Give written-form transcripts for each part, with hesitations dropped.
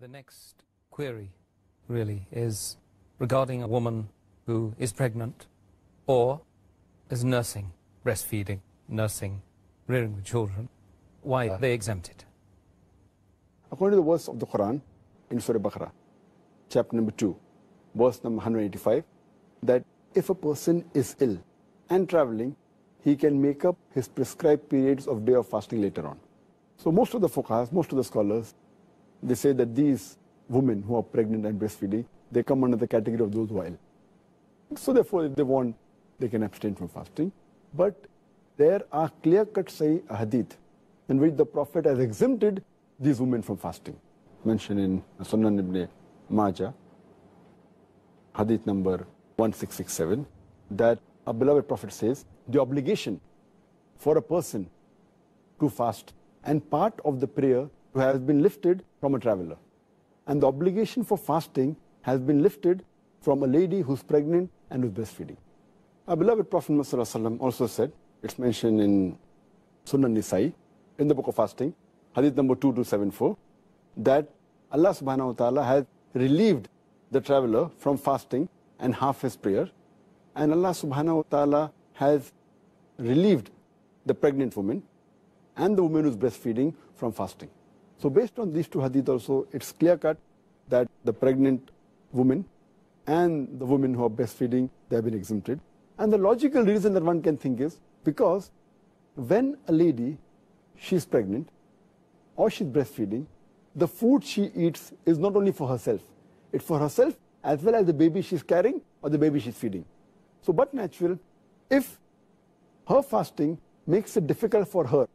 The next query really is regarding a woman who is pregnant or is nursing, breastfeeding, nursing, rearing the children. Why are they exempted? According to the verse of the Quran in Surah Baqarah, chapter number 2, verse number 185, that if a person is ill and traveling, he can make up his prescribed periods of day of fasting later on. So most of the fuqahas, most of the scholars, they say that these women who are pregnant and breastfeeding, they come under the category of those who are ill. So therefore, if they want, they can abstain from fasting. But there are clear-cut Sahih hadith in which the Prophet has exempted these women from fasting. Mentioned in Sunan ibn Majah, hadith number 1667, that our beloved Prophet says, the obligation for a person to fast and part of the prayer has been lifted from a traveler. And the obligation for fasting has been lifted from a lady who's pregnant and who's breastfeeding. Our beloved Prophet ﷺ also said, it's mentioned in Sunan Nisa'i, in the book of fasting, hadith number 2274, that Allah subhanahu wa ta'ala has relieved the traveler from fasting and half his prayer, and Allah subhanahu wa ta'ala has relieved the pregnant woman and the woman who's breastfeeding from fasting. So based on these two hadith also, it's clear-cut that the pregnant woman and the women who are breastfeeding, they have been exempted. And the logical reason that one can think is because when a lady, she's pregnant or she's breastfeeding, the food she eats is not only for herself. It's for herself as well as the baby she's carrying or the baby she's feeding. So but natural, if her fasting makes it difficult for her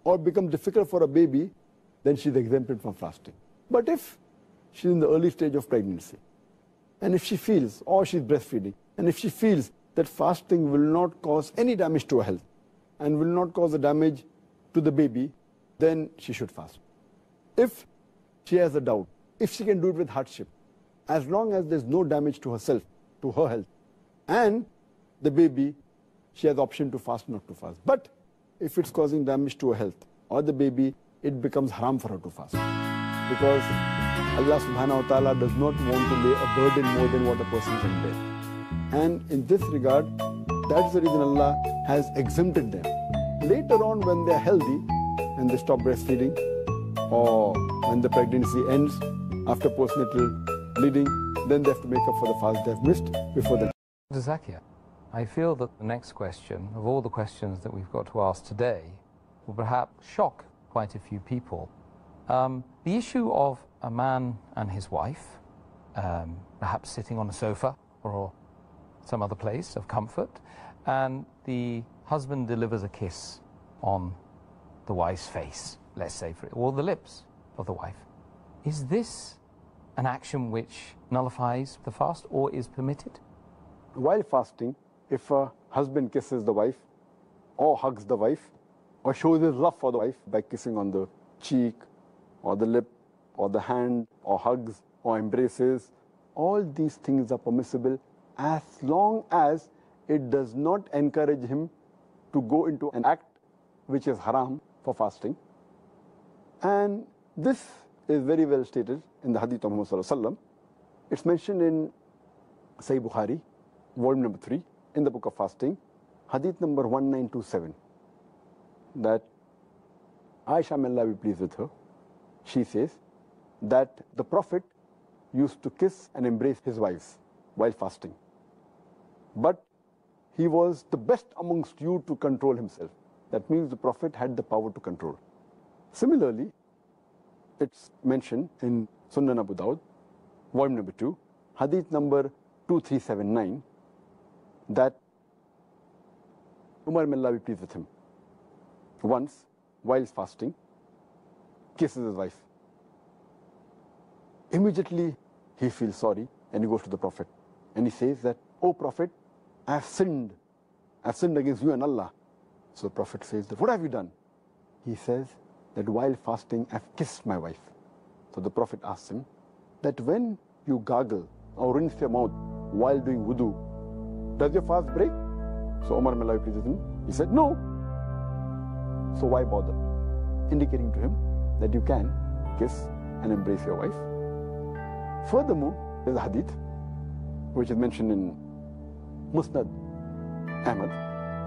or becomes difficult for a baby, then she's exempted from fasting. But if she's in the early stage of pregnancy, and if she feels, or she's breastfeeding, and if she feels that fasting will not cause any damage to her health and will not cause a damage to the baby, then she should fast. If she has a doubt, if she can do it with hardship, as long as there's no damage to herself, to her health, and the baby, she has the option to fast, not to fast. But if it's causing damage to her health or the baby, it becomes haram for her to fast. Because Allah subhanahu wa ta'ala does not want to lay a burden more than what a person can bear. And in this regard, that's the reason Allah has exempted them. Later on, when they're healthy, and they stop breastfeeding, or when the pregnancy ends, after postnatal bleeding, then they have to make up for the fast they have missed before the... ذاكر, I feel that the next question, of all the questions that we've got to ask today, will perhaps shock quite a few people. The issue of a man and his wife, perhaps sitting on a sofa or some other place of comfort, and the husband delivers a kiss on the wife's face, let's say, or the lips of the wife. Is this an action which nullifies the fast or is permitted? While fasting, if a husband kisses the wife or hugs the wife or shows his love for the wife by kissing on the cheek or the lip or the hand or hugs or embraces, all these things are permissible as long as it does not encourage him to go into an act which is haram for fasting. And this is very well stated in the hadith of Muhammad sallallahu alaihi wasallam. It's mentioned in Sahih Bukhari, volume number 3, in the book of fasting, hadith number 1927, that Aisha, may Allah be pleased with her, she says that the Prophet used to kiss and embrace his wives while fasting. But he was the best amongst you to control himself. That means the Prophet had the power to control. Similarly, it's mentioned in Sunan Abu Dawud, volume number 2, hadith number 2379, that Umar, may Allah be pleased with him, once, while fasting, kisses his wife. Immediately, he feels sorry and he goes to the Prophet. And he says that, "Oh Prophet, I have sinned. I have sinned against you and Allah." So the Prophet says that, "What have you done?" He says that while fasting, I have kissed my wife. So the Prophet asks him that when you gargle or rinse your mouth while doing wudu, does your fast break? So Umar, may Allah be pleased with him, he said, "No." So why bother? Indicating to him that you can kiss and embrace your wife Furthermore, there's a hadith which is mentioned in Musnad Ahmad,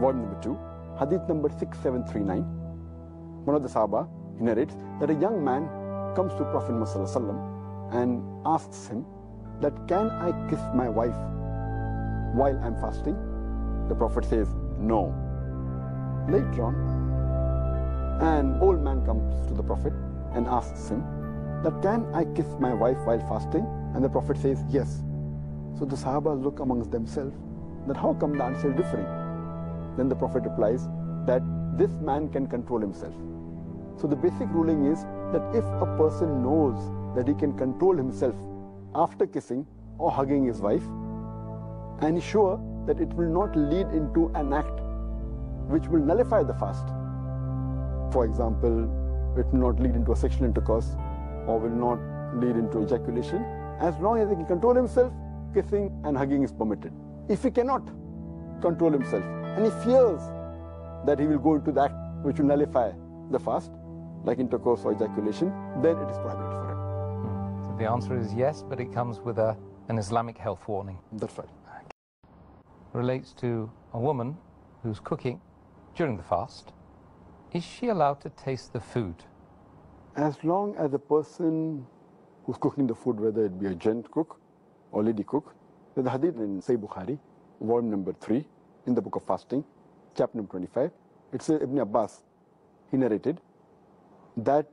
volume number 2, hadith number 6739. One of the Sahaba, he narrates that a young man comes to Prophet Muhammad and asks him that, can I kiss my wife while I'm fasting? The Prophet says, no. Later on, an old man comes to the Prophet and asks him that, can I kiss my wife while fasting? And the Prophet says, yes. So the Sahaba look amongst themselves that how come the answer is differing? Then the Prophet replies that this man can control himself. So the basic ruling is that if a person knows that he can control himself after kissing or hugging his wife, and is sure that it will not lead into an act which will nullify the fast. For example, it will not lead into a sexual intercourse or will not lead into ejaculation. As long as he can control himself, kissing and hugging is permitted. If he cannot control himself and he fears that he will go into the act which will nullify the fast, like intercourse or ejaculation, then it is prohibited for him. So the answer is yes, but it comes with an Islamic health warning. That's right. Relates to a woman who's cooking during the fast. Is she allowed to taste the food? As long as the person who's cooking the food, whether it be a gent cook or lady cook, there's a hadith in Sahih Bukhari, volume number 3, in the book of fasting, chapter number 25. It says, Ibn Abbas, he narrated that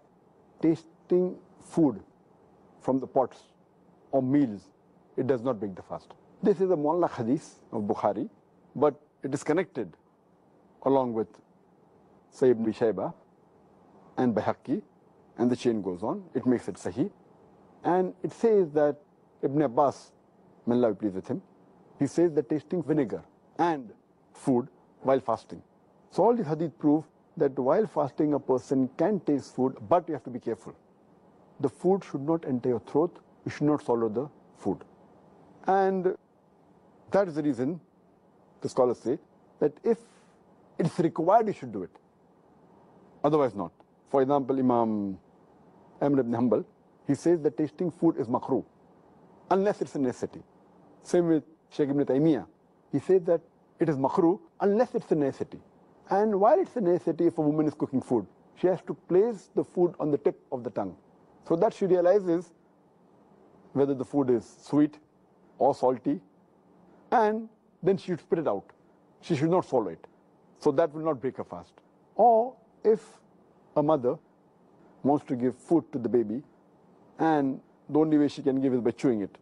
tasting food from the pots or meals, it does not break the fast. This is a mu'allaq hadith of Bukhari, but it is connected along with Sayyid ibn Shayba and Bayhaqi, and the chain goes on. It makes it sahih. And it says that Ibn Abbas, may Allah be pleased with him, he says that tasting vinegar and food while fasting. So all these hadith prove that while fasting a person can taste food, but you have to be careful. The food should not enter your throat, you should not swallow the food. And that is the reason the scholars say that if it's required, you should do it. Otherwise not. For example, Imam Ahmad ibn Hanbal, he says that tasting food is makruh, unless it's a necessity. Same with Shaykh ibn Taymiyyah. He says that it is makruh unless it's a necessity. And while it's a necessity, if a woman is cooking food, she has to place the food on the tip of the tongue, so that she realizes whether the food is sweet or salty, and then she should spit it out. She should not swallow it. So that will not break her fast. Or if a mother wants to give food to the baby, and the only way she can give is by chewing it.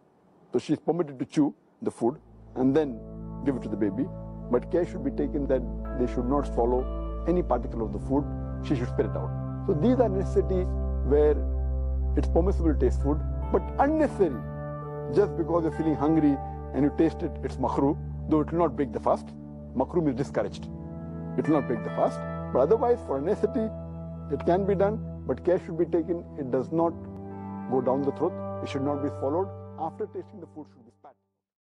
So she is permitted to chew the food and then give it to the baby. But care should be taken that they should not swallow any particle of the food. She should spit it out. So these are necessities where it's permissible to taste food, but unnecessary. Just because you're feeling hungry and you taste it, it's makruh, though it will not break the fast. Makruh means discouraged. It will not break the fast. But otherwise, for a necessity, it can be done, but care should be taken. It does not go down the throat. It should not be swallowed. After tasting the food, should be spat.